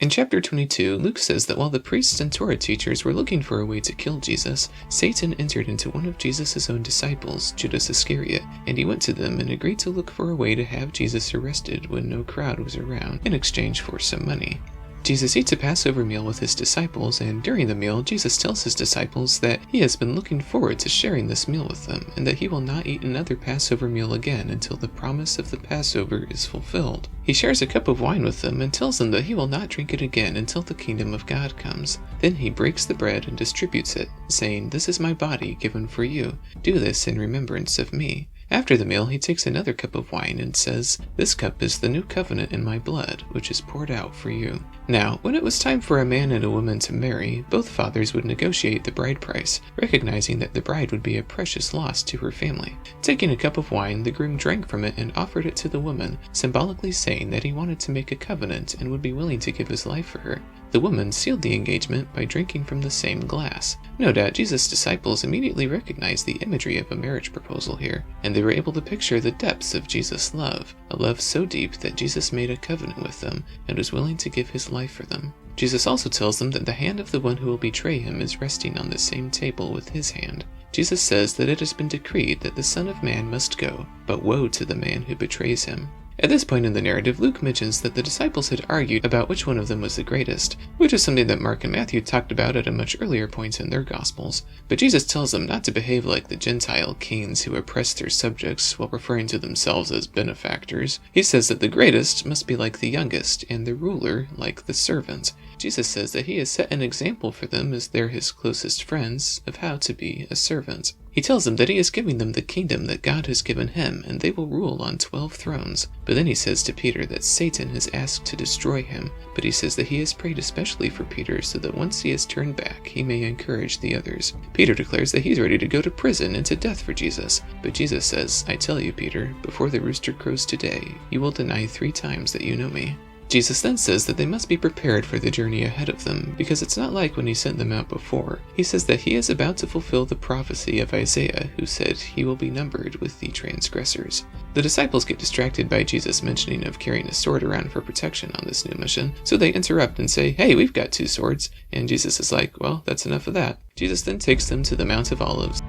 In chapter 22, Luke says that while the priests and Torah teachers were looking for a way to kill Jesus, Satan entered into one of Jesus' own disciples, Judas Iscariot, and he went to them and agreed to look for a way to have Jesus arrested when no crowd was around in exchange for some money. Jesus eats a Passover meal with his disciples, and during the meal, Jesus tells his disciples that he has been looking forward to sharing this meal with them, and that he will not eat another Passover meal again until the promise of the Passover is fulfilled. He shares a cup of wine with them and tells them that he will not drink it again until the kingdom of God comes. Then he breaks the bread and distributes it, saying, "This is my body given for you. Do this in remembrance of me." After the meal, he takes another cup of wine and says, "This cup is the new covenant in my blood, which is poured out for you." Now, when it was time for a man and a woman to marry, both fathers would negotiate the bride price, recognizing that the bride would be a precious loss to her family. Taking a cup of wine, the groom drank from it and offered it to the woman, symbolically saying that he wanted to make a covenant and would be willing to give his life for her. The woman sealed the engagement by drinking from the same glass. No doubt Jesus' disciples immediately recognized the imagery of a marriage proposal here, and they were able to picture the depths of Jesus' love, a love so deep that Jesus made a covenant with them and was willing to give his life for them. Jesus also tells them that the hand of the one who will betray him is resting on the same table with his hand. Jesus says that it has been decreed that the Son of Man must go, but woe to the man who betrays him. At this point in the narrative, Luke mentions that the disciples had argued about which one of them was the greatest, which is something that Mark and Matthew talked about at a much earlier point in their Gospels. But Jesus tells them not to behave like the Gentile kings who oppress their subjects while referring to themselves as benefactors. He says that the greatest must be like the youngest, and the ruler like the servant. Jesus says that he has set an example for them, as they're his closest friends, of how to be a servant. He tells them that he is giving them the kingdom that God has given him, and they will rule on 12 thrones. But then he says to Peter that Satan has asked to destroy him, but he says that he has prayed especially for Peter so that once he has turned back, he may encourage the others. Peter declares that he's ready to go to prison and to death for Jesus, but Jesus says, "I tell you, Peter, before the rooster crows today, you will deny 3 times that you know me." Jesus then says that they must be prepared for the journey ahead of them, because it's not like when he sent them out before. He says that he is about to fulfill the prophecy of Isaiah, who said he will be numbered with the transgressors. The disciples get distracted by Jesus mentioning of carrying a sword around for protection on this new mission, so they interrupt and say, "Hey, we've got 2 swords." And Jesus is like, "Well, that's enough of that." Jesus then takes them to the Mount of Olives.